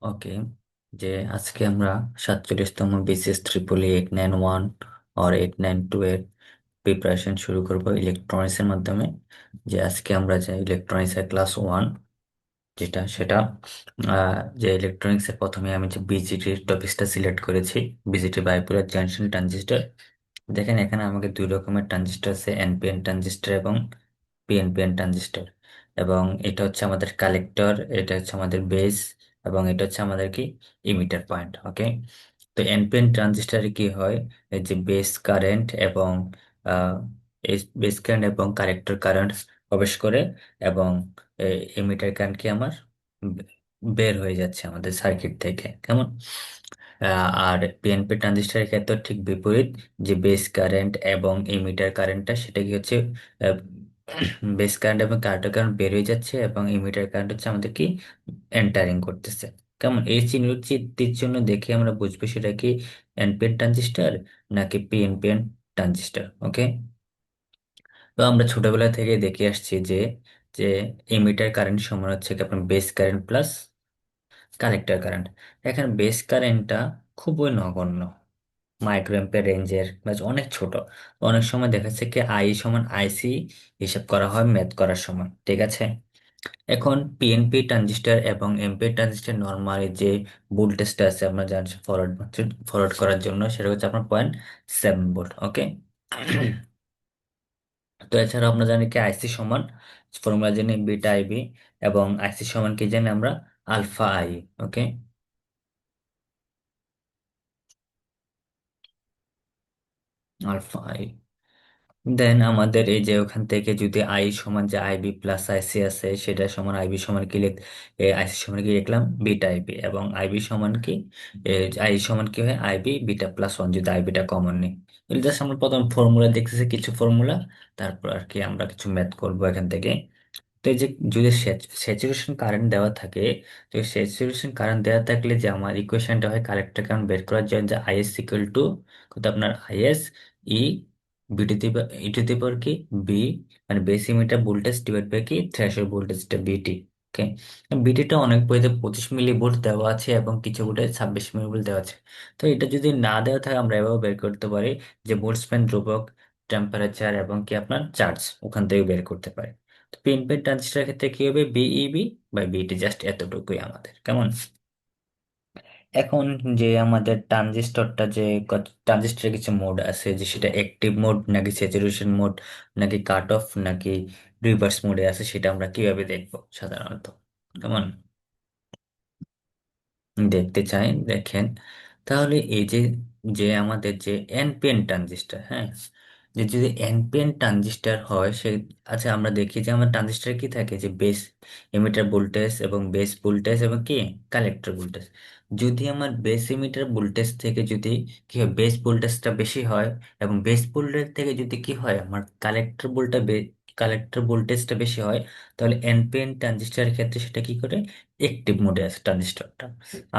ওকে, যে আজকে আমরা 47তম বিসিএস 88891 আর 892 এর প্রিপারেশন শুরু করব ইলেকট্রনিক্স এর মাধ্যমে। যে আজকে আমরা যে ইলেকট্রনিক্স এর ক্লাস 1 যেটা সেটা যে ইলেকট্রনিক্স এর প্রথমে আমি যে বিজিটির টপিকসটা সিলেক্ট করেছি, বিজিটি বাইপোলার জাংশন ট্রানজিস্টর। দেখেন এখানে আমাকে দুই রকমের ট্রানজিস্টর আছে, এনপিএন ট্রানজিস্টর এবং পিএনপিএন ট্রানজিস্টর। এবং এটা হচ্ছে আমাদের কালেক্টর, এটা হচ্ছে আমাদের বেস, এবং এটা হচ্ছে আমাদের কি ইমিটার পয়েন্ট। ওকে, তো এনপিএন ট্রানজিস্টরে কি হয়, এই যে বেস কারেন্ট এবং এই বেস কারেন্ট এবং কালেক্টর কারেন্ট প্রবেশ করে, এবং ইমিটার কারেন্ট কি আমার বে- বের হয়ে যাচ্ছে আমাদের সার্কিট থেকে, কেমন। আর পিএনপি ট্রানজিস্টরের ক্ষেত্রে ঠিক বিপরীত, যে বেস কারেন্ট এবং ইমিটার কারেন্টটা সেটা কি হচ্ছে, বেস কারেন্ট এবং কারেন্টার কারেন্ট বের হয়ে যাচ্ছে, এবং ইমিটার কারেন্ট হচ্ছে আমাদের কি এন্টারিং করতেছে, কেমন। এই চিহ্নটির জন্য দেখে আমরা বুঝবো সেটা কি এনপিএন ট্রানজিস্টর নাকি পিএনপিএন ট্রানজিস্টর। ওকে, তো আমরা ছোটবেলা থেকে দেখে আসছি যে যে ইমিটার কারেন্ট সমান হচ্ছে কি আপনার base current plus collector current. এখানে বেস কারেন্টটা খুবই নগণ্য, মাইক্রোঅ্যাম্পিয়ার রেঞ্জের, ব্যাস অনেক ছোট। অনেক সময় দেখা যাচ্ছে কি আই সমান আইসি হিসাব করা হয় ম্যাথ করার সময়, ঠিক আছে। এখন পিএনপি ট্রানজিস্টর এবং এমপি ট্রানজিস্টর নর্মালি যে ভোল্টেজটা আছে আপনার জানেন, ফরওয়ার্ড ফরওয়ার্ড করার জন্য সেটা হচ্ছে আপনার 0.7 ভোল্ট। ওকে, তো এছাড়া আমরা জানি কি আইসি সমান, ফর্মুলা জানি বিটা আইবি, এবং আইসি সমান কি জানি আমরা, alpha I. Okay, alpha I. Then আমাদের এই যে ওখান থেকে যদি আই সমান যে আইবি প্লাস আইসি আছে, সেটা সমান আইবি সমান কি আইসি সমান কি লিখলাম বিটা আইবি, এবং আইবি সমান কি আই সমান কি হয় আইবি বিটা প্লাস ওয়ান, যদি আইবিটা কমন নিই। জাস্ট আমরা প্রথম ফর্মুলা দেখতেছি, কিছু ফর্মুলা, তারপর আর কি আমরা কিছু ম্যাথ করবো এখান থেকে। তো এই যে যদি স্যাচুরেশন কারেন্ট দেওয়া থাকে, তো স্যাচুরেশন কারেন্ট দেওয়া থাকলে যে আমার ইকুয়েশনটা হয় কালেক্টর কারেন্ট বের করার জন্য, যে আইএস ইকুয়াল টু কত আপনার IS E B to the E to the power কি বি, মানে base emitter voltage divide by কি থ্রেশহোল্ড ভোল্টেজটা বিটি। ওকে, বিটিটা অনেক বইতে 25 মিলি ভোল্ট দেওয়া আছে এবং কিছু বইতে 26 মিলি ভোল্ট দেওয়া আছে। তো এটা যদি না দেওয়া থাকে আমরা এভাবে বের করতে পারি, যে বোল্টজম্যান ধ্রুবক, টেম্পারেচার এবং কি আপনার চার্জ ওখান থেকে বের করতে পারি। পিন ট্রানজিস্টারের ক্ষেত্রে কি হবে, বিইবি বাই বিটি, জাস্ট এতটুকুই আমাদের, কেমন। এখন যে আমাদের ট্রানজিস্টরটা যে ট্রানজিস্টরের কিছু মোড আছে, যে সেটা অ্যাক্টিভ মোড নাকি স্যাচুরেশন মোড নাকি কাট অফ নাকি রিভার্স মোডে আছে, সেটা আমরা কিভাবে দেখবো সাধারণত, কেমন দেখতে চাই। দেখেন তাহলে এই যে যে আমাদের যে এনপিএন ট্রানজিস্টর, হ্যাঁ, যে যদি এনপিএন ট্রানজিস্টর হয় সে, আচ্ছা আমরা দেখি যে আমার ট্রানজিস্টর কি থাকে, যে বেস এমিটার ভোল্টেজ এবং বেস ভোল্টেজ এবং কি কালেক্টর ভোল্টেজ। যদি আমার বেস এমিটার ভোল্টেজ থেকে যদি কি হয় বেস ভোল্টেজটা বেশি হয়, এবং বেস ভোল্টেজ থেকে যদি কি হয় আমার কালেক্টর ভোল্টেজটা বেশি হয়, তাহলে এনপিএন ট্রানজিস্টরের ক্ষেত্রে সেটা কি করে অ্যাক্টিভ মোডে আছে ট্রানজিস্টরটা।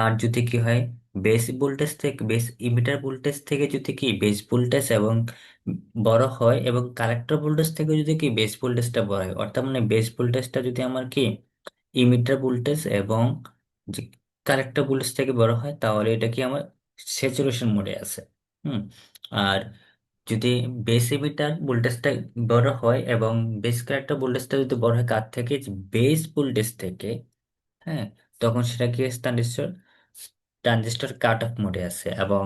আর যদি কি হয় বেস ভোল্টেজ থেকে বেস ইমিটার ভোল্টেজ থেকে যদি কি বেস ভোল্টেজ এবং বড় হয়, এবং কালেক্টর ভোল্টেজ থেকে যদি কি বেস ভোল্টেজটা বড় হয়, অর্থাৎ মানে বেস ভোল্টেজটা যদি আমার কি ইমিটার ভোল্টেজ এবং যে কালেক্টর ভোল্টেজ থেকে বড় হয়, তাহলে এটা কি আমার স্যাচুরেশন মোডে আছে। হুম, আর যদি বেস ইমিটার ভোল্টেজটা বড় হয় এবং বেস কালেক্টর ভোল্টেজটা যদি বড় হয় কার থেকে, বেস ভোল্টেজ থেকে, হ্যাঁ, তখন সেটা কি ট্রানজিস্টর ট্রানজিস্টর কাট অফ মোডে আছে। এবং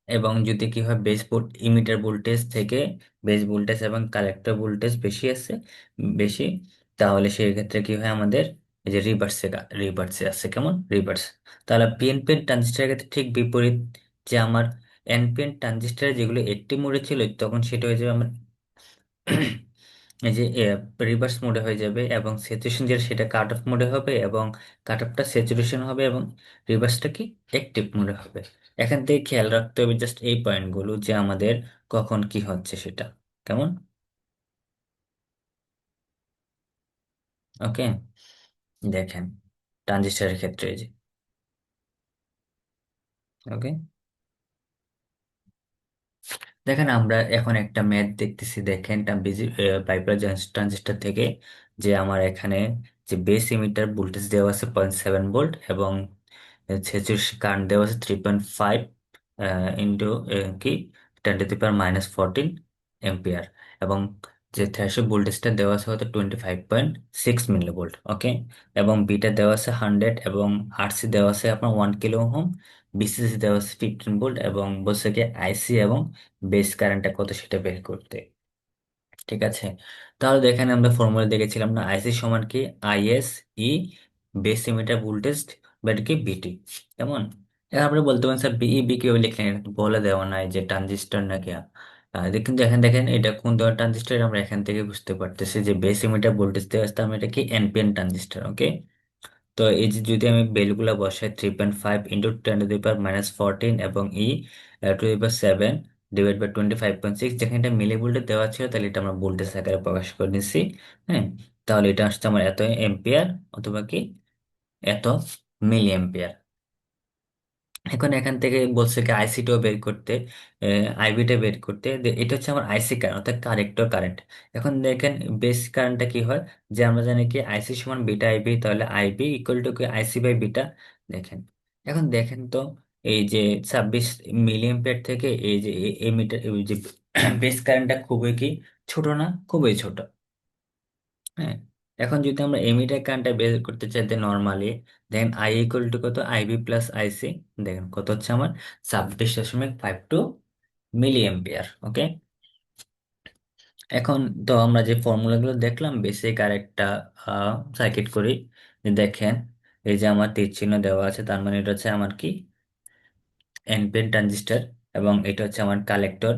এবং যদি কি হয় বেস ইমিটার ভোল্টেজ থেকে বেস ভোল্টেজ এবং কালেক্টর ভোল্টেজ বেশি আছে, বেশি, তাহলে সেই ক্ষেত্রে কি হয় আমাদের এই যে রিভার্সে রিভার্সে আছে, কেমন রিভার্স। তাহলে পিএনপিএন ট্রানজিস্টরের ক্ষেত্রে ঠিক বিপরীত, যে আমার এনপিএন ট্রানজিস্টর যেগুলো একটি মোডে ছিল তখন সেটা হয়ে যাবে আমার এই যে রিভার্স মোডে হয়ে যাবে, এবং স্যাচুরেশন যেটা সেটা কাট অফ মোডে হবে, এবং কাট অফটা স্যাচুরেশন হবে, এবং রিভার্সটা কি অ্যাক্টিভ মোডে হবে। এখান থেকে খেয়াল রাখতে হবে জাস্ট এই পয়েন্টগুলো, যে আমাদের কখন কি হচ্ছে সেটা, কেমন। ওকে, দেখেন ট্রানজিস্টরের ক্ষেত্রে এই যে, ওকে, দেখেন আমরা এখন একটা ম্যাথ দেখতেছি, দেখেন বাইপার ট্রানজিস্টর থেকে, যে আমার এখানে যে বেস ইমিটার ভোল্টেজ দেওয়া আছে 0.7 ভোল্ট, এবং ছেচল্লিশ কারেন্ট দেওয়া আছে 3.5 ইন্টু কি 10⁻⁻14 এম্পিয়ার, এবং যে থ্রেশহোল্ড ভোল্টেজটা দেওয়া আছে হয়তো 25.6 মিলিভোল্ট। ওকে, এবং বিটা দেওয়া আছে 100, এবং আরসি দেওয়া আছে আপনার 1 কিলো ওহম, বিসিসি দেওয়া আছে 15 ভোল্ট, এবং বলছে কি আইসি এবং বেস কারেন্টটা কত সেটা বের করতে। ঠিক আছে, তাহলে দেখেন আমরা ফর্মুলা দেখেছিলাম না, আইসি সমান কি is E base emitter voltage but কি বিটি। কেমন? এখন আপনি বলতে পারেন স্যার বিই বি কিভাবে লিখলেন, এটা তো বলে দেওয়া নাই যে ট্রানজিস্টর নাকি। কিন্তু এখন দেখেন এটা কোন ধরনের ট্রানজিস্টর, আমরা এখান থেকে বুঝতে পারতেছি যে বেস এমিটার ভোল্টেজ দেওয়া আছে, তার মানে এটা কি এনপিএন ট্রানজিস্টর। ওকে, তো এই যে যদি আমি ভ্যালুগুলো বসাই 3.5 ইন্টু 10⁻⁻14 এবং E⁻7 ডিভাইড বাই 25.6, যেখানে এটা মিলি ভোল্টে দেওয়া ছিল তাহলে এটা আমরা ভোল্টেজ আকারে প্রকাশ করে নিচ্ছি। হ্যাঁ, তাহলে এটা আসছে আমার এত এম্পিয়ার অথবা কি এত মিলি এম্পিয়ার। এখন এখান থেকে বলছে কি আইসিটাও বের করতে, আইবিটা বের করতে, এটা হচ্ছে আমার আইসি কারেন্ট অর্থাৎ কালেক্টর কারেন্ট। এখন দেখেন বেস কারেন্টটা কি হয়, যে আমরা জানি কি আইসি সমান বিটা আইবি, তাহলে আইবি ইকুয়াল টু কি আইসি বাই বিটা। দেখেন, এখন দেখেন তো, এই যে 26 মিলি এম্পিয়ার থেকে এই যে এমিটার এই যে বেস কারেন্টটা খুবই কি ছোট না, খুবই ছোট। হ্যাঁ, এখন যদি আমরা এমিটার কারেন্টটা বের করতে চাইতে নর্মালি, দেখেন আই ইকুয়াল টু কত আইবি প্লাস আইসি, দেখেন কত হচ্ছে আমার 26.52 মিলি এম্পিয়ার। ওকে, এখন তো আমরা যে ফর্মুলাগুলো দেখলাম বেসিক আর একটা সার্কিট করি। যে দেখেন এই যে আমার তীর চিহ্ন দেওয়া আছে, তার মানে এটা হচ্ছে আমার কি এনপিএন ট্রানজিস্টর, এবং এটা হচ্ছে আমার কালেক্টর,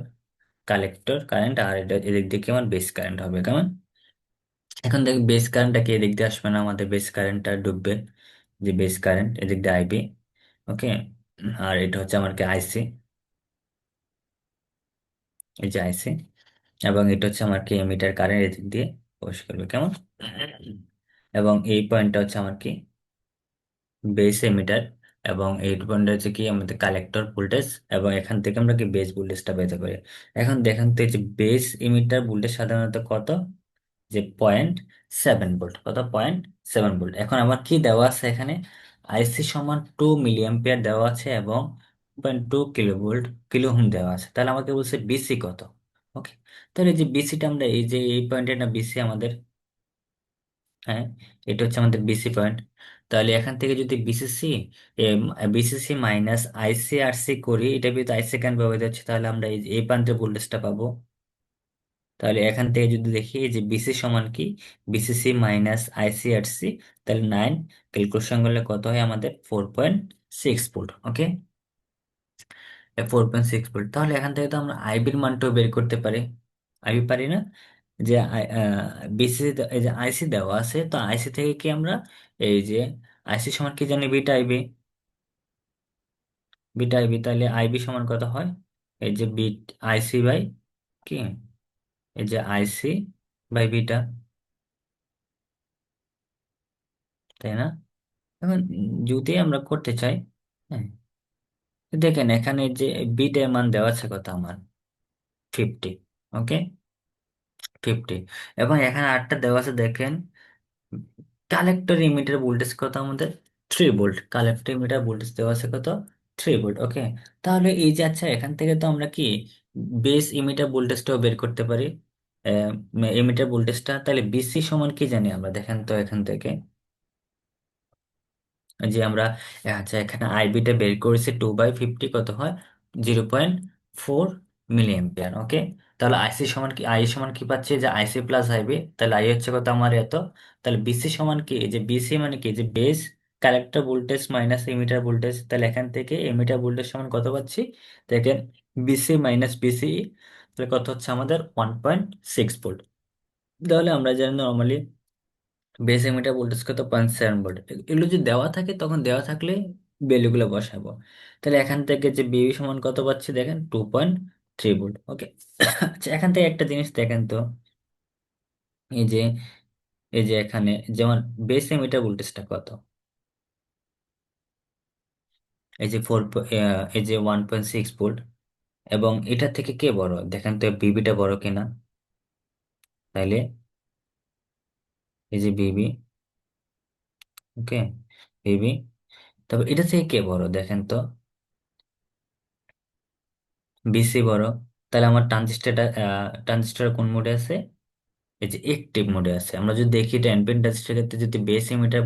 কালেক্টর কারেন্ট, আর এটা এদিক দিয়ে কি আমার বেস কারেন্ট হবে। কেমন? এখন দেখ বেস কারেন্টটা কি এদিক দিয়ে আসবে না, আমাদের বেস কারেন্টটা ডুববে, যে বেস কারেন্ট এদিক দিয়ে আইবি। ওকে, আর এটা হচ্ছে আমার কি আইসি, এই যে আইসি, এবং এটা হচ্ছে আমার কি এমিটার কারেন্ট এদিক দিয়ে প্রবেশ করবে। কেমন? এবং এই পয়েন্টটা হচ্ছে আমার কি বেস এমিটার, এবং এই পয়েন্টটা হচ্ছে কি আমাদের কালেক্টর ভোল্টেজ, এবং এখান থেকে আমরা কি বেস ভোল্টেজটা পেতে পারি। এখন দেখেন তো এই যে বেস এমিটার ভোল্টেজ সাধারণত কত, যে 0.7 ভোল্ট, কত 0.7 ভোল্ট। এখন আমার কি দেওয়া আছে এখানে, আইসি সমান 2 মিলি এম্পিয়ার দেওয়া আছে, এবং 0.2 কিলো ভোল্ট কিলো ওহম দেওয়া আছে, তাহলে আমাকে বলছে বিসি কত। ওকে, তাহলে এই যে বিসিটা আমরা এই যে এই পয়েন্টে না বিসি আমাদের, হ্যাঁ এটা হচ্ছে আমাদের বিসি পয়েন্ট। তাহলে এখান থেকে যদি বিসিসি বিসিসি মাইনাস আইসিআরসি করি, এটা যেহেতু আইসি কারেন্ট ব্যবহৃত হচ্ছে, তাহলে আমরা এই প্রান্তে ভোল্টেজটা পাবো। তাহলে এখান থেকে যদি দেখি যে বিসি সমান কি বিসিসি মাইনাস আইসিআরসি, তাহলে 9 ক্যালকুলেশন করলে কত হয় আমাদের 4.6 ভোল্ট। ওকে, 4.6 ভোল্ট, তাহলে এখান থেকে তো আমরা আইবির মানটাও বের করতে পারি। আইবি পারি না, যে বিসি এই যে আইসি দেওয়া আছে, তো আইসি থেকে কি আমরা এই যে আইসি সমান কি জানি বিটা আইবি, বিটা আইবি, তাহলে আইবি সমান কত হয়, এই যে বিট আইসি বাই কি এই যে আইসি বাই বিটা, তাই না? এখন যদি আমরা করতে চাই, হ্যাঁ, দেখেন এখানে যে বিটের মান দেওয়া আছে কত আমার 50। ওকে, 50, এবং এখানে আটটা দেওয়া আছে দেখেন কালেক্টর ইমিটার ভোল্টেজ কত আমাদের 3 ভোল্ট, কালেক্টর ইমিটার ভোল্টেজ দেওয়া আছে কত 3 ভোল্ট। ওকে, তাহলে এই যে আচ্ছা এখান থেকে তো আমরা কি বেস ইমিটার ভোল্টেজটাও বের করতে পারি, ইমিটার ভোল্টেজটা, তাহলে বিসি সমান কি জানি আমরা, দেখেন তো এখান থেকে যে আমরা আচ্ছা এখানে আইবিটা বের করেছি 2/50 কত হয় 0.4 মিলি এম্পিয়ার। ওকে, তাহলে আইসি সমান কি আই সমান কি পাচ্ছি, যে আইসি প্লাস আইবি, তাহলে আই হচ্ছে কত আমার এত, তাহলে বিসি সমান কি এই যে বিসি মানে কি যে base collector voltage minus emitter voltage, তাহলে এখান থেকে এমিটার ভোল্টেজ সমান কত পাচ্ছি, দেখেন বিসি মাইনাস বিসি, তাহলে কত হচ্ছে আমাদের 1.6 ভোল্ট। তাহলে আমরা জানি নর্মালি বেস এমিটার ভোল্টেজ কত 0.7 ভোল্ট। এগুলো যদি দেওয়া থাকে তখন দেওয়া থাকলে ভ্যালুগুলো বসাবো। তাহলে এখান থেকে যে বিবি সমান কত পাচ্ছি দেখেন 2.3 ভোল্ট। ওকে, আচ্ছা এখান থেকে একটা জিনিস দেখেন তো, এই যে এখানে যেমন বেস এমিটার ভোল্টেজটা কত, এই যে এই যে 1.6 ভোল্ট, এবং এটা থেকে কে বড় দেখেন তো বিবিটা বড় কিনা, তাইলে এই যে বিবি, ওকে, বিবি তবে এটা থেকে কে বড় দেখেন তো, বিসি বড়। তাহলে আমার ট্রানজিস্টার কোন মোডে আছে? এই যে একটিভ মোডে আছে। আমরা যদি দেখি এটা এনপিএন ট্রানজিস্টার ক্ষেত্রে যদি ইমিটার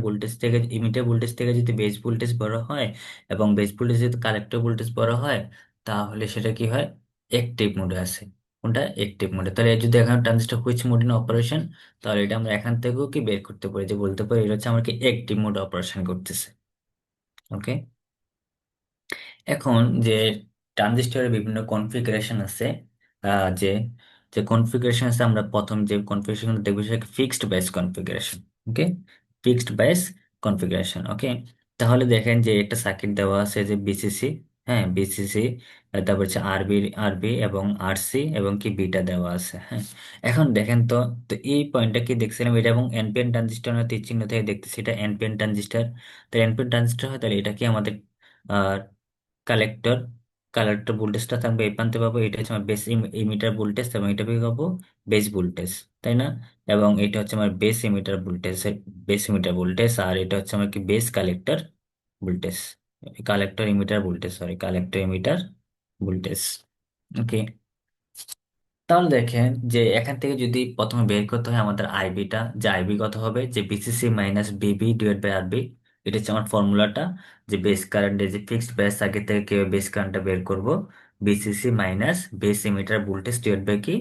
ভোল্টেজ থেকে যদি বেস ভোল্টেজ বড় হয় এবং বেস ভোল্টেজ যদি কালেক্টর ভোল্টেজ বড় হয়, তাহলে সেটা কি হয়? একটিভ মোডে আছে। কোনটা? একটিভ মোডে। তাহলে যদি এখন transistor which mode in operation, তাহলে এটা আমরা এখান থেকেও কি বের করতে পারি, যে বলতে পারি এটা হচ্ছে আমার কি একটিভ মোডে অপারেশন করতেছে। ওকে। এখন যে ট্রানজিস্টরের বিভিন্ন কনফিগারেশন আছে, যে যে কনফিগারেশন আছে, আমরা প্রথম যে কনফিগারেশন দেখবো সেটা ফিক্সড বেস কনফিগারেশন। ওকে, ফিক্সড বেস কনফিগারেশন। ওকে, তাহলে দেখেন যে একটা সার্কিট দেওয়া আছে যে বিসিসি, হ্যাঁ বিসিসি, তারপর হচ্ছে আরবি, আরবি এবং আরসি এবং কি বিটা দেওয়া আছে। হ্যাঁ, এখন দেখেন তো, তো এই পয়েন্টটা কি দেখছিলাম, এটা এবং এনপিএন ট্রানজিস্টর তীর চিহ্ন থেকে দেখতেছি এটা এনপিএন ট্রানজিস্টর। তো এনপিএন ট্রানজিস্টর হয়, তাহলে এটা কি আমাদের কালেক্টর, কালেক্টর ভোল্টেজটা থাকবে এই প্রান্তে পাবো, এটা হচ্ছে আমার বেস ইমিটার ভোল্টেজ এবং এটা পেয়ে পাবো বেস ভোল্টেজ, তাই না? এবং এটা হচ্ছে আমার base emitter voltage, base emitter voltage, আর এটা হচ্ছে আমার কি base collector voltage, collector emitter voltage, sorry collector emitter voltage. Okay, তাহলে দেখেন যে এখান থেকে যদি প্রথমে বের করতে হয় আমাদের আইবিটা, যে আইবি কত হবে, যে VCC minus VBB divide by RB. এটা হচ্ছে আমার ফর্মুলাটা, যে বেস কারেন্ট, যে ফিক্সড বেস আগে থেকে কিভাবে বেস কারেন্টটা বের করব, VCC minus base emitter voltage divide by কি,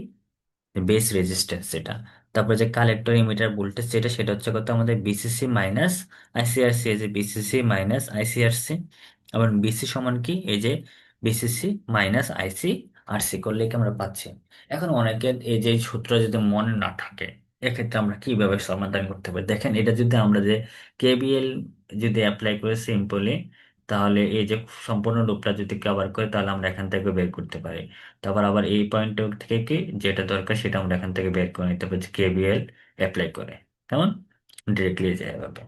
বেস রেজিস্ট্যান্স সেটা। তারপর যে কালেক্টর ইমিটার ভোল্টেজ যেটা, সেটা হচ্ছে কত আমাদের বিসিসি মাইনাস আইসিআরসি, এই যে বিসিসি মাইনাস আইসিআরসি। আবার বিসি সমান কি, এই যে বিসিসি মাইনাস আইসি আরসি করলে কি আমরা পাচ্ছি। এখন অনেকের এই যে সূত্র যদি মনে না থাকে, এক্ষেত্রে আমরা কিভাবে সমাধান করতে পারি, দেখেন এটা যদি আমরা যে কেবিএল যদি অ্যাপ্লাই করে সিম্পলি, তাহলে এই যে সম্পূর্ণ লুপটা যদি কভার করে, তাহলে আমরা এখান থেকে বের করতে পারি। তারপর আবার এই পয়েন্ট থেকে কি যেটা দরকার সেটা আমরা এখান থেকে বের করে নিতে পারছি কেবিএল অ্যাপ্লাই করে, কেমন ডিরেক্টলি যায় এভাবে।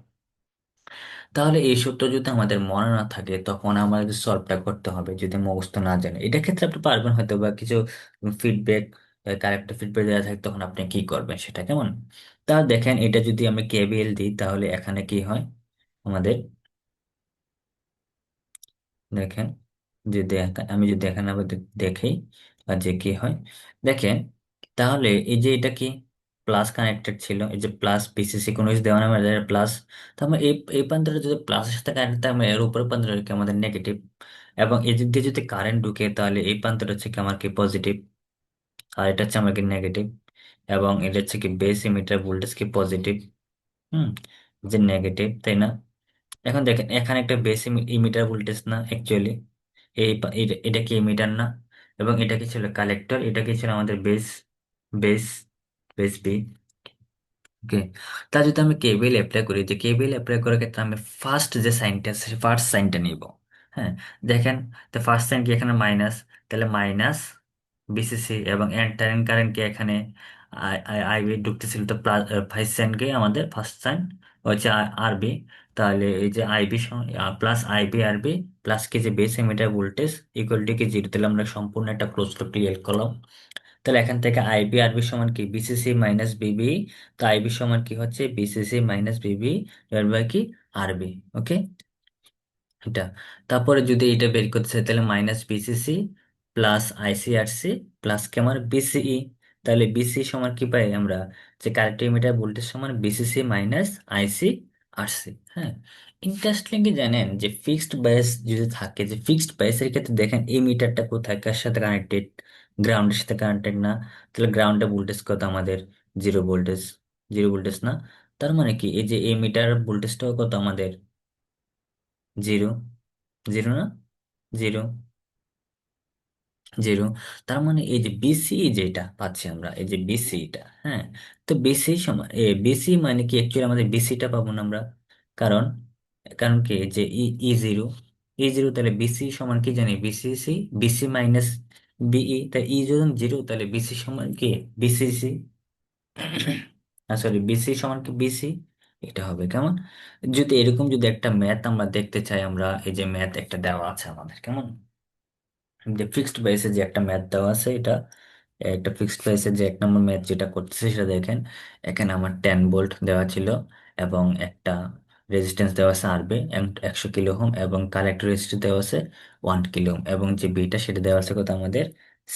তাহলে এই সূত্র যদি আমাদের মনে না থাকে, তখন আমাদের সলভটা করতে হবে যদি মুখস্থ না জানে। এটা ক্ষেত্রে আপনি পারবেন হয়তো, বা কিছু ফিডব্যাক, কারেক্ট ফিডব্যাক দেওয়া থাকে, তখন আপনি কি করবেন সেটা, কেমন। তা দেখেন এটা যদি আমি কেবিএল দিই, তাহলে এখানে কি হয় আমাদের, দেখেন যদি আমি যদি এখানে আবার দেখি, আর যে কি হয় দেখেন, তাহলে এই যে এটা কি প্লাস কানেক্টেড ছিল, এই যে প্লাস পিসিসি কোনো কিছু দেওয়া নামে প্লাস, তার মানে এই প্রান্তটা যদি প্লাসের সাথে কানেক্ট থাকে, এর উপরের প্রান্তটা কি আমাদের নেগেটিভ, এবং এই দিক দিয়ে যদি কারেন্ট ঢুকে, তাহলে এই প্রান্তটা হচ্ছে কি আমার কি পজিটিভ, আর এটা হচ্ছে আমার কি নেগেটিভ, এবং এটা হচ্ছে কি বেস ইমিটার ভোল্টেজ কি পজিটিভ, হুম, যে নেগেটিভ, তাই না? এখন দেখেন এখানে একটা বেস ইমিটার ভোল্টেজ না অ্যাকচুয়ালি, এটা কি ইমিটার না, এবং এটা কি ছিল কালেক্টর, এটা কি ছিল আমাদের বেস, বেস বেস বি। ওকে, তা যদি আমি কেবিএল অ্যাপ্লাই করি, যে কেবিএল অ্যাপ্লাই করার ক্ষেত্রে আমি ফার্স্ট যে সাইনটা আছে ফার্স্ট সাইনটা নিব। হ্যাঁ, দেখেন, তো ফার্স্ট সাইন কি এখানে মাইনাস, তাহলে মাইনাস বিসিসি, এবং এন্টারিং কারেন্ট কি এখানে আইবি ঢুকতেছিল, তো প্লাস ফার্স্ট সাইন কি আমাদের ফার্স্ট সাইন হচ্ছে আরবি। তাহলে এই যে আইবি প্লাস আইবি আরবি প্লাস কি যে base emitter voltage equal to কি জিরো, তাহলে আমরা সম্পূর্ণ একটা ক্লোজ লুপ ক্লিয়ার করলাম। তাহলে এখান থেকে আইবি আরবি সমান কি বিসিসি মাইনাস বিবি, তো আইবি সমান কি হচ্ছে BCC minus VBB divide by কি আরবি। ওকে, এটা। তারপরে যদি এটা বের করতে চাই, তাহলে minus VCC plus ICRC plus কি আমার বিসিই, তাহলে বিসি সমান কি পাই আমরা, যে কারেক্ট মিটার ভোল্টেজ সমান বিসিসি মাইনাস আইসি আরসি। হ্যাঁ, ইন্টারেস্টিং কি জানেন, যে ফিক্সড বায়াস যদি থাকে, যে ফিক্সড বায়াসের ক্ষেত্রে দেখেন এই মিটারটা কোথায় কার সাথে কানেক্টেড, গ্রাউন্ডের সাথে কানেক্টেড না, তাহলে গ্রাউন্ডে ভোল্টেজ কত আমাদের, জিরো ভোল্টেজ, জিরো ভোল্টেজ না, তার মানে কি এই যে এই মিটার ভোল্টেজটাও কত আমাদের, জিরো, জিরো না, জিরো, জিরো। তার মানে এই যে বিসি যেটা পাচ্ছি আমরা, এই যে বিসিটা, হ্যাঁ, তো বিসি সমান বিসি মানে কি অ্যাকচুয়ালি আমাদের বিসিটা পাবো না আমরা, কারণ কারণ কি যে ই জিরো, ই জিরো, তাহলে বিসি সমান কি জানি বিসিসি, বিসি মাইনাস বিই, তাই ই যখন জিরো, তাহলে বিসি সমান কি বিসিসি, সরি বিসি সমান কি বিসি, এটা হবে কেমন। যদি এরকম যদি একটা ম্যাথ আমরা দেখতে চাই, আমরা এই যে ম্যাথ একটা দেওয়া আছে আমাদের, কেমন, যে ফিক্সড প্রাইসে যে একটা ম্যাথ দেওয়া আছে, এটা একটা ফিক্সড প্রাইসে যে এক নম্বর ম্যাথ যেটা করতেছে সেটা দেখেন, এখানে আমার 10 ভোল্ট দেওয়া ছিল এবং একটা রেজিস্ট্যান্স দেওয়া আছে আরবি 100 কিলো ওহম, এবং কালেক্টর রেজিস্ট্যান্স দেওয়া আছে 1 কিলো ওহম, এবং যে বিটা সেটা দেওয়া আছে কত আমাদের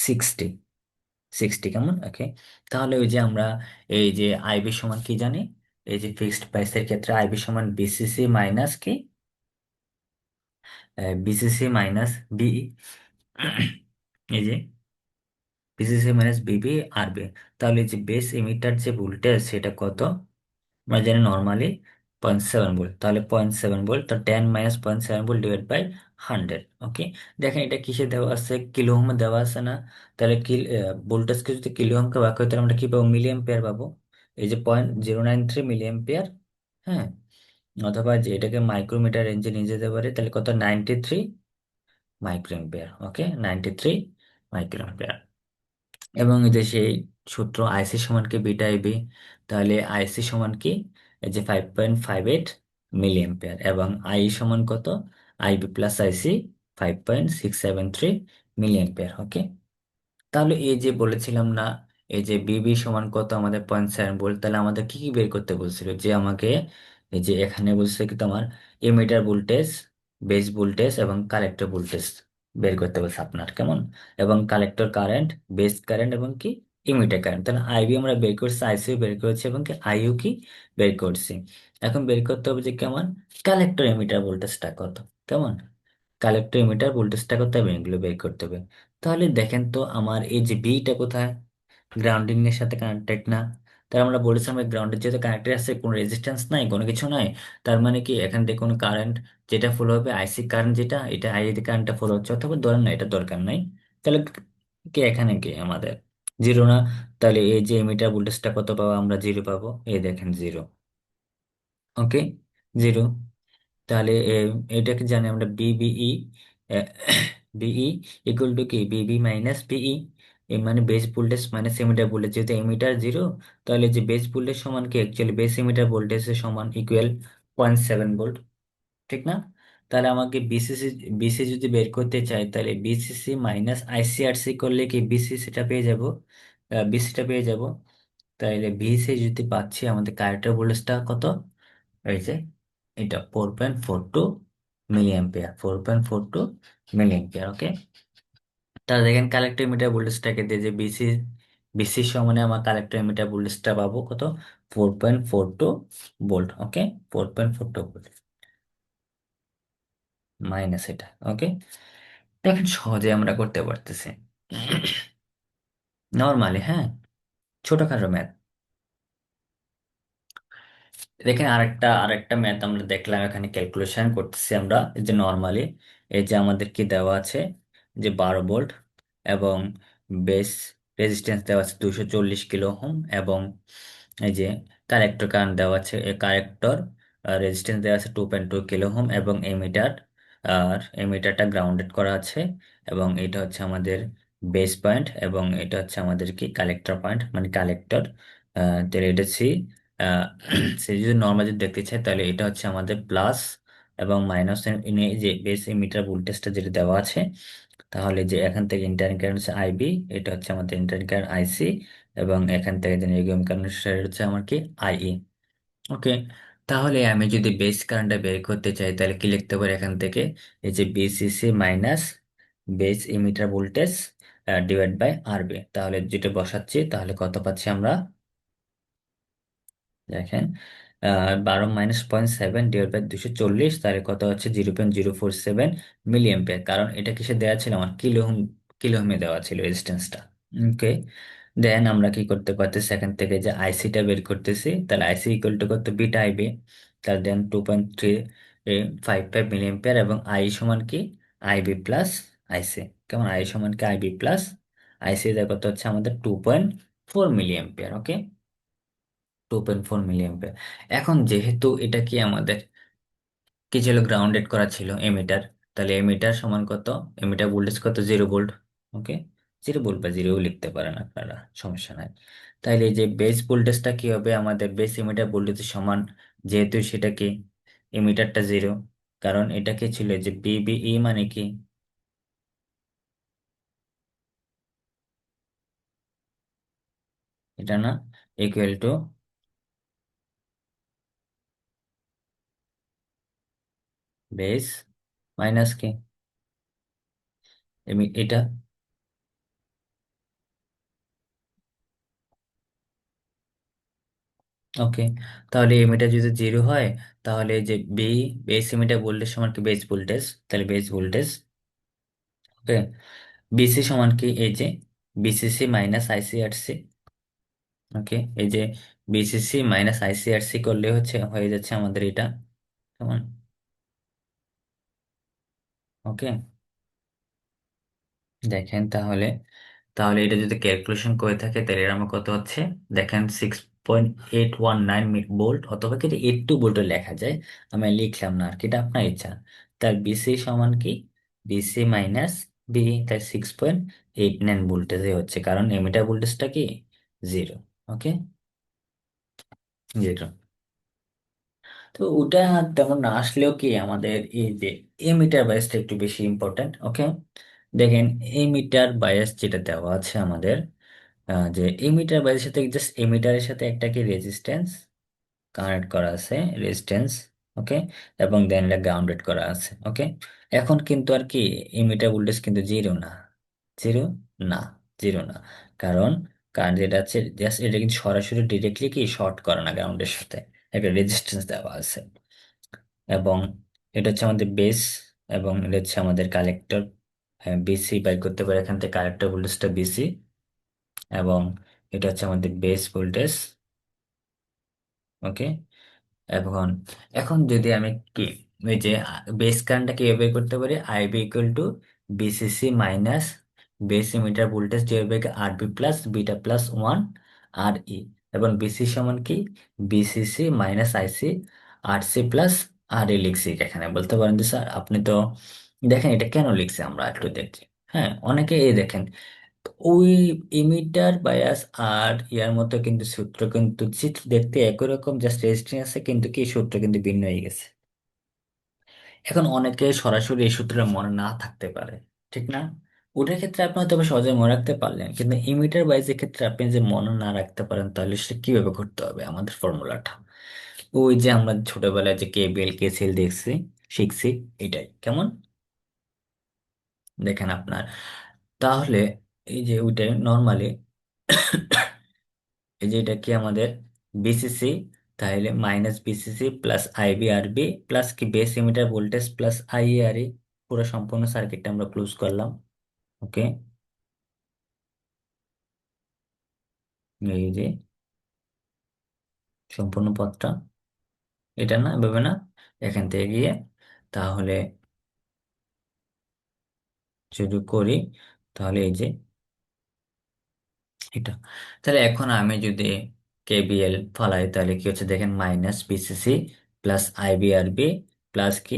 60। 60 কেমন, ওকে। তাহলে ওই যে আমরা এই যে আইবি সমান কি জানি, এই যে ফিক্সড প্রাইসের ক্ষেত্রে আইবি সমান বিসিসি মাইনাস কি, বিসিসি মাইনাস বিই, এই যে বিসিসি মাইনাস বিবি আরবি। তাহলে এই যে বেস এমিটার যে ভোল্টেজ সেটা কত, আমরা জানি নর্মালি 0.7 ভোল্ট, তাহলে 0.7 ভোল্ট, তো 10 - 0.7 ভোল্ট ডিভাইড বাই 100, ওকে। দেখেন এটা কিসে দেওয়া আছে, কিলো ওহমে দেওয়া আছে না? তাহলে কি ভোল্টেজকে যদি কিলো ওহমকে ভাগ করি তাহলে আমরা কি পাবো, মিলি এম্পিয়ার পাবো। এই যে 0.093 মিলি এম্পিয়ার, হ্যাঁ। অথবা যে এটাকে মাইক্রোমিটার রেঞ্জে নিয়ে যেতে পারে, তাহলে কত, 93 মাইক্রো এম্পিয়ার, ওকে, 93 মাইক্রো এম্পিয়ার। এবং এই যে সেই সূত্র আইসি সমান কি বিটা আইবি, তাহলে আইসি সমান কি, এই যে 5.58 মিলি এম্পিয়ার, এবং আই সমান কত, IB plus IC 5.673 milli ampere, okay. তাহলে এই যে বলেছিলাম না, এই যে বিবি সমান কত আমাদের 0.7 ভোল্ট, তাহলে আমাদের কি কি বের করতে বলছিল, যে আমাকে এই যে এখানে বলছে কি তোমার এমিটার ভোল্টেজ, বেস ভোল্টেজ এবং কালেক্টর ভোল্টেজ বের করতে বলছে আপনার, কেমন, এবং কালেক্টর কারেন্ট, বেস কারেন্ট এবং কি ইমিটার কারেন্ট। তাহলে আইবি আমরা বের করছি, আইসিও বের করেছি, এবং কি আইইউ কি বের করছি। এখন বের করতে হবে যে কেমন, কালেক্টর এমিটার ভোল্টেজটা কত, কেমন, কালেক্টর এমিটার ভোল্টেজটা কত হবে, এগুলো বের করতে হবে। তাহলে দেখেন তো আমার এই যে বিটা কোথায়, গ্রাউন্ডিং এর সাথে কানেক্টেড না। তার আমরা বলেছিলাম গ্রাউন্ডের যেহেতু কানেক্টেড আছে, কোনো রেজিস্ট্যান্স নাই, কোনো কিছু নাই, তার মানে কি এখান থেকে কোনো কারেন্ট যেটা ফলো হবে, আইসি কারেন্ট যেটা, এটা আই কারেন্টটা ফলো হচ্ছে, অথবা ধরেন না এটা দরকার নাই। তাহলে কি এখানে কি আমাদের জিরো না? তাহলে এই যে এমিটার ভোল্টেজটা কত পাবো আমরা, জিরো পাবো, এই দেখেন জিরো, ওকে, জিরো। তাহলে এটাকে জানি আমরা বিবিই, বিই ইকুয়াল টু কি, বিবি মাইনাস বিই, এ মানে base voltage minus emitter voltage, যেহেতু এমিটার জিরো, তাহলে যে বেস ভোল্টেজ সমান কি, অ্যাকচুয়ালি বেস এমিটার ভোল্টেজের সমান ইকুয়াল 0.7 ভোল্ট, ঠিক না? তাহলে আমাকে বিসিসি, বিসি যদি বের করতে চাই তাহলে বিসিসি মাইনাস আইসিআরসি করলে কি বিসিসিটা পেয়ে যাব, বিসিটা পেয়ে যাব। তাহলে বিসি যদি পাচ্ছি, আমাদের কারেক্টার ভোল্টেজটা কত, এই যে এটা 4.42 মিলি এম্পিয়ার, 4.42 মিলি এম্পিয়ার, ওকে। তাহলে দেখেন কালেক্টর মিটার ভোল্টেজটাকে দিয়ে যে বিসি, বিসি সমানে আমার কালেক্টর মিটার ভোল্টেজটা পাবো কত, 4.42 ভোল্ট, ওকে, 4.42 ভোল্ট মাইনাস এটা, ওকে। দেখেন সহজে আমরা করতে পারতেছি নর্মালি, হ্যাঁ, ছোটখাটো ম্যাথ। দেখেন আরেকটা আরেকটা ম্যাথ আমরা দেখলাম, এখানে ক্যালকুলেশন করতেছি আমরা, এই যে নর্মালি এই যে আমাদের কি দেওয়া আছে, যে 12 ভোল্ট, এবং বেস রেজিস্ট্যান্স দেওয়া আছে 240 কিলো ওহম, এবং এই যে কালেক্টর কারেন্ট দেওয়া আছে, কালেক্টর রেজিস্ট্যান্স দেওয়া আছে 2.2 কিলো ওহম, এবং এমিটার, আর এমিটারটা গ্রাউন্ডেড করা আছে, এবং এটা হচ্ছে আমাদের বেস পয়েন্ট, এবং এটা হচ্ছে আমাদের কি কালেক্টর পয়েন্ট, মানে কালেক্টর। তাহলে এটা সি, সে যদি নর্মাল যদি দেখতে চাই তাহলে এটা হচ্ছে আমাদের প্লাস এবং মাইনাস এনে যে বেস এমিটার ভোল্টেজটা যেটা দেওয়া আছে, তাহলে যে এখান থেকে ইন্টারনাল কারেন্ট হচ্ছে আইবি, এটা হচ্ছে আমাদের ইন্টারনাল কারেন্ট আইসি, এবং এখান থেকে যে নির্গম কারেন্ট সেটা হচ্ছে আমার কি আইই, ওকে। তাহলে আমি যদি বেস কারেন্টটা বের করতে চাই তাহলে কি লিখতে পারি এখান থেকে, এই যে VCC minus base emitter voltage divide by RB, তাহলে যেটা বসাচ্ছি তাহলে কত পাচ্ছি আমরা, দেখেন 12 - 0.7 ডিভাইড বাই 240, তাহলে কত হচ্ছে 0.047 মিলি এম্পিয়ার, কারণ এটা কিসে দেওয়া ছিল আমার, কিলো ওহমে দেওয়া ছিল রেজিস্ট্যান্সটা, ওকে। দেন আমরা কি করতে পারতেছি, এখান থেকে যে আইসিটা বের করতেছি, তাহলে আইসি ইকুয়াল টু কত, বিটা আইবি, তাহলে দেন 2.355 মিলি এম্পিয়ার, এবং আই সমান কি, আইবি প্লাস আইসি, কেমন, আই সমান কি আইবি প্লাস আইসি, দেওয়া কত হচ্ছে আমাদের 2.4 মিলি এম্পিয়ার, ওকে, 2.4 মিলি এম্পিয়ার। এখন যেহেতু এটা কি আমাদের কি ছিল, গ্রাউন্ডেড করা ছিল এমিটার, তাহলে এমিটার সমান কত, এমিটার ভোল্টেজ কত, 0 ভোল্ট, ওকে, 0 ভোল্ট বা জিরো লিখতে পারেন আপনারা, সমস্যা নাই। তাইলে এই যে বেস ভোল্টেজটা কি হবে, আমাদের বেস এমিটার ভোল্টেজের সমান, যেহেতু সেটা কি এমিটারটা জিরো, কারণ এটা কি ছিল যে বিবিই মানে কি, এটা না, ইকুয়াল টু বেস মাইনাস কি এটা। ওকে, তাহলে এমিটার যদি জিরো হয়, তাহলে এই যে বেস এমিটার ভোল্টেজ সমান কি বেস ভোল্টেজ, তাহলে বেস ভোল্টেজ। ওকে, বিসি সমান কি এই যে বিসিসি মাইনাস আইসিআরসি। ওকে, এই যে বিসিসি মাইনাস আইসিআরসি করলে হয়ে যাচ্ছে আমাদের এটা। কেমন? ওকে, দেখেন তাহলে, এটা যদি ক্যালকুলেশন করে থাকে তাহলে এর আমার কত হচ্ছে, দেখেন 6.819 ভোল্ট, অথবা কি 82 ভোল্টও লেখা যায়। আমি আর লিখলাম না আর কি, এটা আপনার ইচ্ছা। তার বিসি সমান কি বিসি মাইনাস বি, তাই 6.89 ভোল্টেজে হচ্ছে, কারণ এমিটার ভোল্টেজটা কি জিরো। ওকে, জিরো। তো ওটা তেমন না আসলেও কি আমাদের এই যে এমিটার বায়াসটা একটু বেশি ইম্পর্ট্যান্ট। ওকে, দেখেন এমিটার বায়াস যেটা দেওয়া আছে আমাদের, যে এমিটার বায়াসের সাথে জাস্ট এমিটারের সাথে একটা কি রেজিস্ট্যান্স কানেক্ট করা আছে, রেজিস্ট্যান্স। ওকে, এবং দেন এটা গ্রাউন্ডেড করা আছে। ওকে, এখন কিন্তু আর কি এমিটার ভোল্টেজ কিন্তু জিরো না, জিরো না, জিরো না। কারণ কারণ যেটা আছে জাস্ট এটা কিন্তু সরাসরি ডিরেক্টলি কি শর্ট করে না গ্রাউন্ডের সাথে, একটা রেজিস্ট্যান্স দেওয়া আছে। এবং এটা হচ্ছে আমাদের বেস, এবং এটা হচ্ছে আমাদের কালেক্টর। হ্যাঁ, বিসি বাই করতে পারে এখান থেকে কালেক্টর ভোল্টেজটা বিসি, এবং এটা হচ্ছে আমাদের বেস ভোল্টেজ। ওকে, এখন এখন যদি আমি কি ওই যে বেস কারেন্টটা কিভাবে বের করতে পারি, IB equal to VCC minus base emitter voltage divide by R B plus beta plus one R E, এবং বিসি সমান কি VCC minus IC R C plus R E লিখছি এখানে। বলতে পারেন যে স্যার আপনি তো, দেখেন এটা কেন লিখছি আমরা একটু দেখছি। হ্যাঁ, অনেকে এই দেখেন ওই ইমিটার বায়াস আর ইয়ার মতো কিন্তু সূত্র কিন্তু চিত্র দেখতে একই রকম, জাস্ট রেজিস্ট্যান্স আছে কিন্তু কি সূত্র কিন্তু ভিন্ন হয়ে গেছে। এখন অনেকে সরাসরি এই সূত্রটা মনে না থাকতে পারে, ঠিক না? ওটার ক্ষেত্রে আপনি হয়তো বা সহজে মনে রাখতে পারলেন, কিন্তু ইমিটার বাইজের ক্ষেত্রে আপনি যে মনে না রাখতে পারেন, তাহলে সেটা কিভাবে করতে হবে আমাদের ফর্মুলাটা। ওই যে আমরা ছোটবেলায় যে কেবিএল কেসিএল দেখছি, শিখছি, এটাই কেমন। দেখেন আপনার, তাহলে এই যে ওইটাই নর্মালি এই যে এটা কি আমাদের বিসিসি, তাহলে মাইনাস বিসিসি প্লাস আইবি আরবি প্লাস কি বেস এমিটার ভোল্টেজ প্লাস আইআরই, পুরো সম্পূর্ণ সার্কিটটা আমরা ক্লোজ করলাম। ওকে, এই যে সম্পূর্ণ পথটা, এটা না এভাবে না, এখান থেকে গিয়ে তাহলে যদি করি, তাহলে এই যে এটা, তাহলে এখন আমি যদি কেবিএল ফলাই তাহলে কি হচ্ছে, দেখেন minus VCC plus IB RB plus কি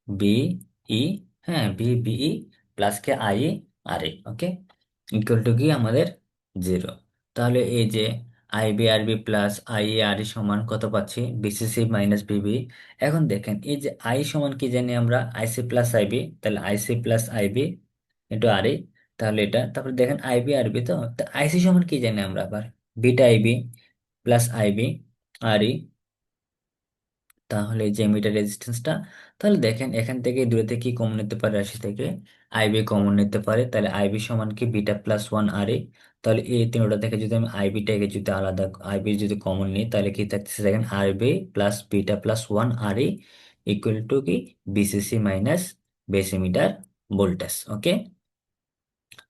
বিই, হ্যাঁ বিবিই প্লাস কি I R E. Okay, equal to কি আমাদের জিরো। তাহলে এই যে আইবিআরবি প্লাস আই আর ই সমান কত পাচ্ছি, বিসিসি মাইনাস বিবি। এখন দেখেন এই যে আই সমান কি জানি আমরা, আইসি প্লাস আইবি, তাহলে আইসি প্লাস আইবি ইন্টু আর, তাহলে এটা, তারপর দেখেন আইবি আরবি, তো আইসি সমান কি জানি আমরা আবার, বিটা আইবি প্লাস আইবি আর ই, তাহলে এই যে মিটার রেজিস্ট্যান্সটা। তাহলে দেখেন এখান থেকে দূরে কি কমন নিতে পারে, রাশি থেকে আইবি কমন নিতে পারে, তাহলে আইবি সমান কি বিটা প্লাস ওয়ান আর ই। তাহলে এই তিনটা থেকে যদি আমি আইবিটাকে যদি আলাদা, আইবি যদি কমন নিই তাহলে কি থাকতেছে, দেখেন RB plus beta plus one R E equal to কি VCC minus base emitter voltage. Okay,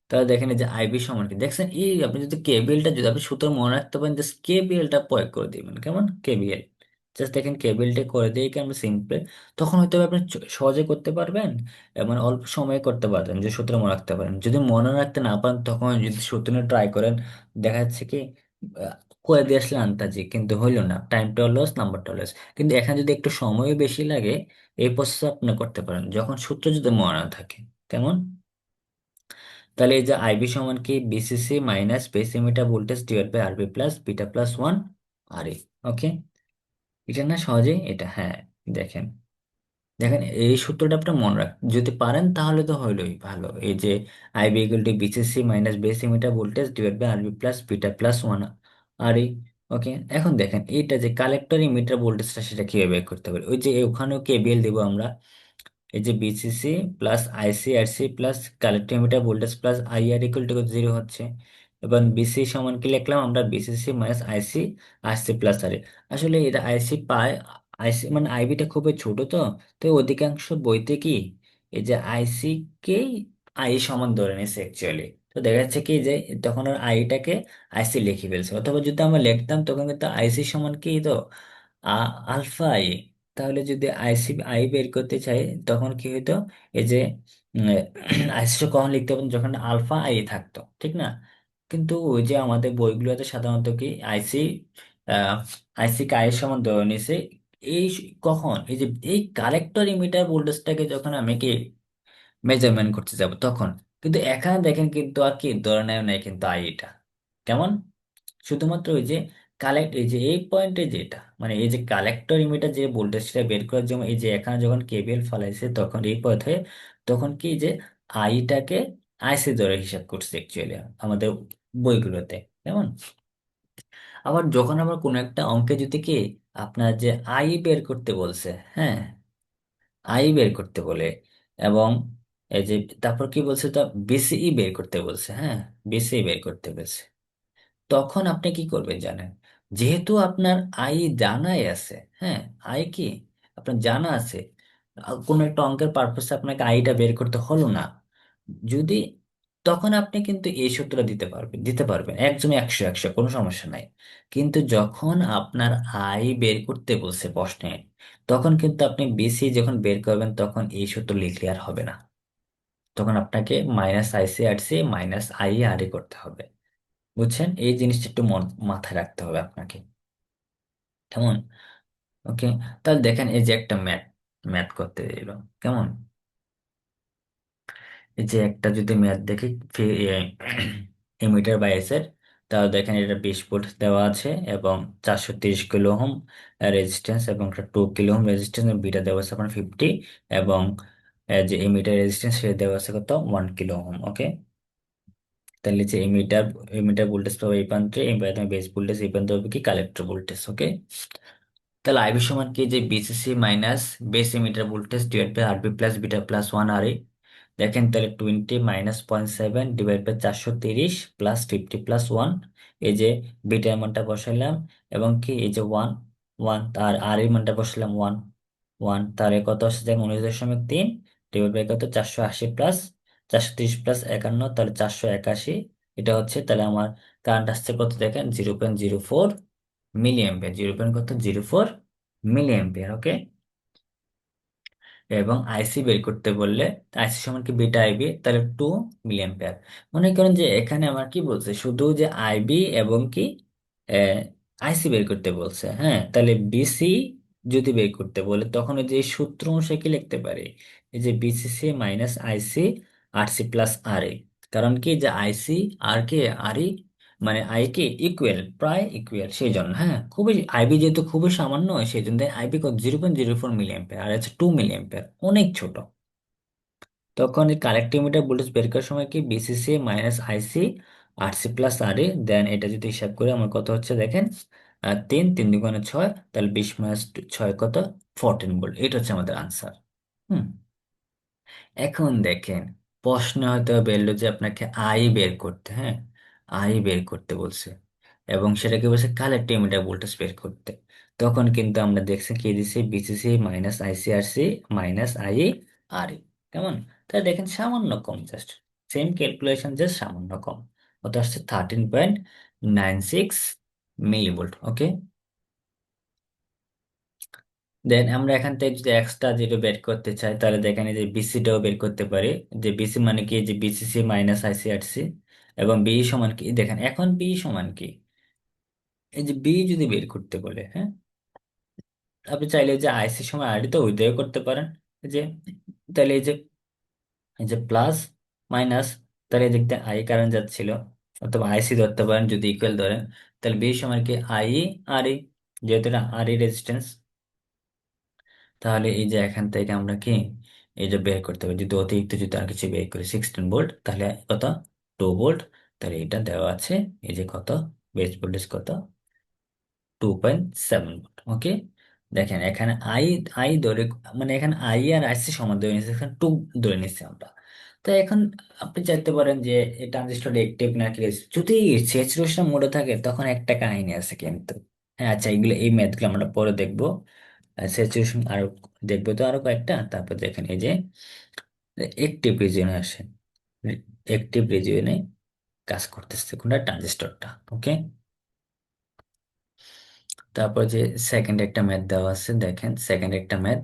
তাহলে দেখেন এই যে আইবি সমান কি দেখছেন, এই আপনি যদি কেবিএলটা যদি আপনি সূত্র মনে রাখতে পারেন, জাস্ট কেবিএলটা প্রয়োগ করে দিবেন, কেমন কেবিএল, জাস্ট দেখেন কেবিএলটা করে দিয়ে কি আমরা সিম্পল, তখন হয়তো আপনি সহজে করতে পারবেন, মানে অল্প সময়ে করতে পারবেন যে সূত্র মনে রাখতে পারেন। যদি মনে রাখতে না পারেন তখন যদি সূত্র ট্রাই করেন, দেখা যাচ্ছে কি আহ, করে দিয়ে আসলে আন্তাজি কিন্তু হইলো না, টাইমটাও লস, নাম্বারটাও লস। কিন্তু এখানে যদি একটু সময় বেশি লাগে, এই প্রসেস আপনি করতে পারেন যখন সূত্র যদি মনে না থাকে। কেমন? তাহলে এই যে আইবি সমান কি VCC minus base emitter voltage divide by RB plus beta plus one R E. Okay, এটা না সহজে এটা, হ্যাঁ দেখেন, দেখেন এই সূত্রটা আপনি মনে রাখ যদি পারেন তাহলে তো হইলোই ভালো। এই যে IB equal to VCC minus base emitter voltage divide by RB plus beta plus one R E. Okay, এখন দেখেন এইটা যে কালেক্টর মিটার ভোল্টেজটা সেটা কিভাবে বের করতে পারি, ওই যে ওখানেও কেবিএল দেবো আমরা, এই যে BCC plus IC RC plus collective emitter voltage plus IR equal to zero হচ্ছে। এবং বিসি সমান কি লিখলাম আমরা, বিসিসি মাইনাস আইসি আরসি প্লাস আর। আসলে এটা আইসি পায়, আইসি মানে আইবিটা খুবই ছোট, তো তো অধিকাংশ বইতে কি এই যে আইসি কে আই সমান ধরে নিছে অ্যাকচুয়ালি। তো দেখা যাচ্ছে কি যে তখন ওর আইটাকে আইসি লিখে ফেলছে, অথবা যদি আমরা লিখতাম তখন কিন্তু আইসি সমান কি তো আলফা আই। তাহলে যদি আইসি আই বের করতে চাই তখন কি হইতো, এই যে আইসি কখন লিখতে পারতাম, যখন আলফা আই থাকতো, ঠিক না? কিন্তু ওই যে আমাদের বইগুলোতে সাধারণত কি আইসি আইসি কে আই এর সমান ধরে নিছে। এই কখন এই যে এই কালেক্টর ইমিটার ভোল্টেজটাকে যখন আমি কি মেজারমেন্ট করতে যাব তখন। কিন্তু এখানে দেখেন কিন্তু আর কি ধরে নেয় নাই কিন্তু আই এটা। কেমন? শুধুমাত্র ওই যে কালেক্ট, এই যে এই পয়েন্টে যেটা মানে এই যে কালেক্টর ইমিটার যে ভোল্টেজটা বের করার জন্য এই যে এখানে যখন কেবিএল ফলাইছে তখন এই পথে, তখন কি যে আইটাকে আইসি ধরে হিসাব করছে অ্যাকচুয়ালি আমাদের বইগুলোতে। কেমন? আবার যখন আমরা কোনো একটা অঙ্কে যদি কি আপনার যে আই বের করতে বলছে, হ্যাঁ, আই বের করতে বলে, এবং এই যে তারপর কি বলছে, তো বিসিই বের করতে বলছে, হ্যাঁ, বিসিই বের করতে বলছে, তখন আপনি কি করবেন জানেন? যেহেতু আপনার আই জানাই আছে, হ্যাঁ, আই কি আপনার জানা আছে, কোনো একটা অঙ্কের পারপাসে আপনাকে আইটা বের করতে হলো না যদি, তখন আপনি কিন্তু এই সূত্রটা দিতে পারবেন একদম একশো একশো, কোনো সমস্যা নাই। কিন্তু যখন আপনার আই বের করতে বলছে প্রশ্নে, তখন কিন্তু আপনি বিসি যখন বের করবেন তখন এই সূত্র লিখলে আর হবে না। তখন আপনাকে minus IC R C minus I R E করতে হবে। বুঝছেন? এই জিনিসটা একটু মাথায় রাখতে হবে আপনাকে। কেমন? ওকে। তাহলে দেখেন এই যে একটা ম্যাথ ম্যাথ করতে দিল। কেমন? এই যে একটা যদি ম্যাথ দেখি এমিটার বাইসের, তাহলে দেখেন এটা 20 ভোল্ট দেওয়া আছে এবং 430 কিলো ওহম রেজিস্ট্যান্স এবং একটা 2 কিলো ওহম রেজিস্ট্যান্স, বিটা দেওয়া আছে আপনার 50, এবং যে এমিটার রেজিস্ট্যান্স সেটা দেওয়া আছে কত, 1 কিলো ওহম। ওকে। তাহলে যে এমিটার এমিটার ভোল্টেজ পাবো এই প্রান্তে, এবার বেস ভোল্টেজ এই প্রান্তে হবে কি কালেক্টর ভোল্টেজ। ওকে। তাহলে আইবি সমান কি, যে VCC minus base emitter voltage divide by RB plus beta plus one R. দেখেন তাহলে 20 - 0.7 divide by 430 plus 50 plus one. এই যে বিটার মানটা বসাইলাম, এবং কি এই যে ওয়ান ওয়ান, তার আর এর মানটা বসালাম ওয়ান ওয়ান, তাহলে কত আসছে দেখেন 19.3 ডিভাইড বাই কত 480 প্লাস 430 প্লাস 51, তাহলে 481। এটা হচ্ছে তাহলে আমার কারেন্ট আসছে কত দেখেন 0.04 মিলি অ্যাম্পিয়ার, 0.04 মিলি অ্যাম্পিয়ার। ওকে। এবং আইসি বের করতে বললে আইসি সমান কি বিটা আইবি, তাহলে 2 মিলি অ্যাম্পিয়ার। মনে করেন যে এখানে আমার কি বলছে, শুধু যে আইবি এবং কি আইসি বের করতে বলছে, হ্যাঁ, তাহলে বিসি যদি বের করতে বলে তখন ওই যে সূত্র অনুসারে কি লিখতে পারি, এই যে বিসিসি মাইনাস আইসি আরসি প্লাস আর এ। কারণ কি যে আইসি আর কে আর ই মানে আই কে ইকুয়াল, প্রায় ইকুয়াল, সেই জন্য, হ্যাঁ, খুবই আইবি যেহেতু খুবই সামান্য, সেই জন্য আইবি কত 0.04 মিলি অ্যাম্পিয়ার, আর হচ্ছে 2 মিলি অ্যাম্পিয়ার, অনেক ছোট। তখন এই কালেক্টিভ মিটার ভোল্টেজ বের করার সময় কি বিসিসি মাইনাস আইসি আরসি প্লাস আর এ, দেন এটা যদি হিসাব করে আমার কত হচ্ছে দেখেন, তিন তিন দুগুণে ছয়, তাহলে 20 - 6 কত, 14 ভোল্ট। এটা হচ্ছে আমাদের আনসার। হুম। এখন দেখেন প্রশ্ন হয়তো বললো যে আপনাকে আই বের করতে, হ্যাঁ, আই বের করতে বলছে, এবং সেটাকে বলছে কালেক্টিভ মিটার ভোল্টেজ বের করতে। তখন কিন্তু আমরা দেখছি কি দিছি, VCC minus ICRC minus I R E. কেমন? তাহলে দেখেন সামান্য কম, জাস্ট সেম ক্যালকুলেশন, জাস্ট সামান্য কম। কত আসছে 13.96 মিলিভোল্ট। ওকে। দেন আমরা এখান থেকে যদি এক্সট্রা যেটা বের করতে চাই তাহলে দেখেন এই যে বিসিটাও বের করতে পারি। যে বিসি মানে কি, যে বিসিসি মাইনাস আইসিআরসি, এবং বি সমান কি দেখেন, এখন বি সমান কি, এই যে বি যদি বের করতে বলে, হ্যাঁ, আপনি চাইলে যে আইসি সময় আইডি তো উইথড্র করতে পারেন। এই যে তাহলে এই যে প্লাস মাইনাস, তাহলে দেখতে আই কারেন্ট যাচ্ছিল, অথবা আইসি ধরতে পারেন যদি ইকুয়াল ধরেন। তাহলে বি সমান কি আই আর ই, যেহেতু এটা আর ই রেজিস্ট্যান্স, তাহলে এই যে এখান থেকে আমরা কি এই যে বের করতে হবে, যদি অতিরিক্ত যদি আর কিছু বের করি 16 ভোল্ট, তাহলে কত 2 ভোল্ট। তাহলে এটা দেওয়া আছে এই যে কত, বেস ভোল্টেজ কত 2.7 ভোল্ট। ওকে। দেখেন এখানে আই, আই ধরে, মানে এখানে আই আর আইসি সমান ধরে নিচ্ছে, এখানে টু ধরে নিচ্ছি আমরা। তো এখন আপনি চাইতে পারেন যে এই ট্রানজিস্টর অ্যাক্টিভ না কি, যদি স্যাচুরেশন মোডে থাকে তখন একটা কাহিনী আছে কিন্তু। হ্যাঁ আচ্ছা, এগুলো এই ম্যাথগুলো আমরা পরে দেখবো। স্যাচুরেশন আরো দেখবো, তো আরো কয়েকটা। তারপর দেখেন এই যে অ্যাক্টিভ রিজিয়নে আসে, অ্যাক্টিভ রিজিয়নে কাজ করতেছে কোনটা, ট্রানজিস্টরটা। ওকে, তারপর যে সেকেন্ড একটা ম্যাথ দেওয়া আছে, দেখেন সেকেন্ড একটা ম্যাথ,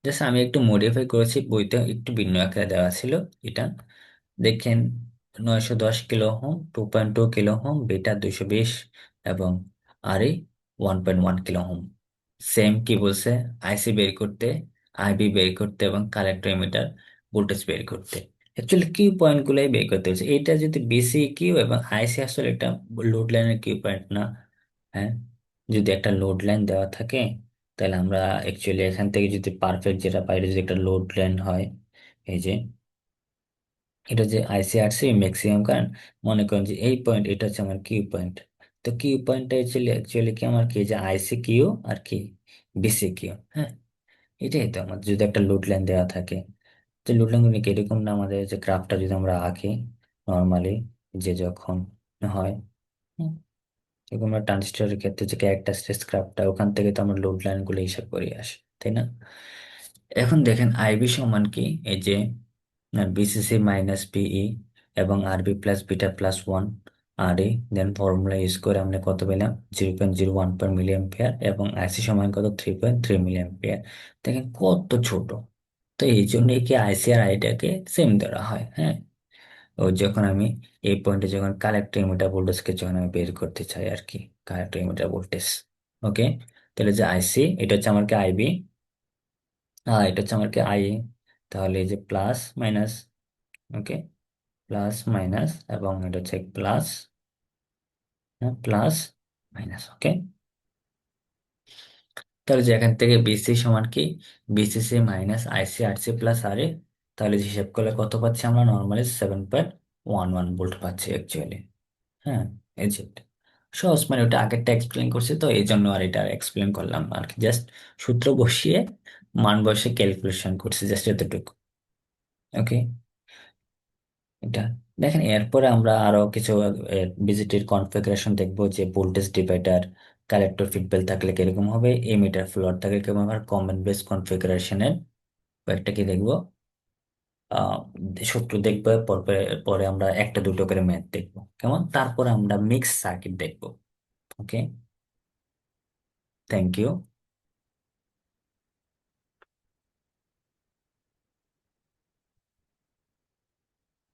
জাস্ট আমি একটু মডিফাই করেছি, বইতে একটু ভিন্ন আকারে দেওয়া ছিল এটা। দেখেন 910 kilo home, 2.2 kilo home, beta 220, এবং আর এ 1.1 কিলো হোম। সেম কি বলছে, আইসি বের করতে, আইবি বের করতে, এবং কালেক্টর এমিটার ভোল্টেজ বের করতে। অ্যাকচুয়ালি কিউ পয়েন্ট গুলাই বের করতে হচ্ছে। এটা যদি বিসি কিউ এবং আইসি আসলে একটা লোড লাইনের কিউ পয়েন্ট না। হ্যাঁ, যদি একটা লোড লাইন দেওয়া থাকে, তাহলে আমরা অ্যাকচুয়ালি এখান থেকে যদি পারফেক্ট যেটা পাই, এটা যদি একটা লোড লাইন হয়, এই যে এটা যে আইসিআরসি ম্যাক্সিমাম কারেন্ট, মনে করেন যে এই পয়েন্ট, এটা হচ্ছে আমার কিউ পয়েন্ট। তো কিউ পয়েন্টটা অ্যাকচুয়ালি কি আমার কি, যে আইসি কিউ আর কি বিসি কিউ। হ্যাঁ, এটাই তো আমার যদি একটা লোড লাইন দেওয়া থাকে, যে লোড লাইন গুলো এরকম না, আমাদের যে গ্রাফটা যদি আমরা আঁকি নর্মালি, যে যখন হয়, হুম, এরকম আমরা ট্রানজিস্টরের ক্ষেত্রে যে ক্যারেক্টারিস্টিক্স গ্রাফটা, ওখান থেকে তো আমরা লোড লাইন গুলো হিসাব করে আসি, তাই না? এখন দেখেন আইবি সমান কি, এই যে বিসিসি মাইনাস পিই এবং আরবি plus beta plus one R এ, দেন ফর্মুলা ইউজ করে আমরা কত পেলাম, 0.01 পার মিলি অ্যাম্পিয়ার, এবং আইসি সমান কত, 3.3 মিলি অ্যাম্পিয়ার। দেখেন কত ছোট। তো এই জন্য কি আইসি আর আইটাকে সেম ধরা হয়। হ্যাঁ, ও যখন আমি এই পয়েন্টে যখন কালেক্টর এমিটার ভোল্টেজকে যখন আমি বের করতে চাই আর কি, কালেক্টর এমিটার ভোল্টেজ। ওকে, তাহলে যে আইসি এটা হচ্ছে আমার কি আইবি, এটা হচ্ছে আমার কি আই, তাহলে এই যে প্লাস মাইনাস, ওকে, প্লাস মাইনাস, এবং এটা হচ্ছে প্লাস, প্লাস মাইনাস। ওকে, তাহলে যে এখান থেকে বিসি সমান কি, বিসিসি মাইনাস আইসি আরসি প্লাস আর এ, তাহলে যে হিসাব করলে কত পাচ্ছি আমরা, নর্মালি 7.11 ভোল্ট পাচ্ছি অ্যাকচুয়ালি। হ্যাঁ, এই যে সহজ, মানে ওটা আগেরটা এক্সপ্লেন করছি তো এই জন্য আর এটা এক্সপ্লেন করলাম আর কি, জাস্ট সূত্র বসিয়ে মান বসে ক্যালকুলেশন করছি, জাস্ট এতটুকু। ওকে, এটা দেখেন, এরপরে আমরা আরো কিছু বিজিটির কনফিগারেশন দেখবো, যে ভোল্টেজ ডিভাইডার, কালেক্টর ফিডব্যাক থাকলে কিরকম হবে, এমিটার ফ্লোর থাকলে কিরকম হবে, কমন বেস কনফিগারেশনের কয়েকটা কি দেখবো, আহ সূত্র দেখবো। পরে পরে আমরা একটা দুটো করে ম্যাথ দেখবো কেমন, তারপরে আমরা মিক্স সার্কিট দেখবো। ওকে, থ্যাংক ইউ।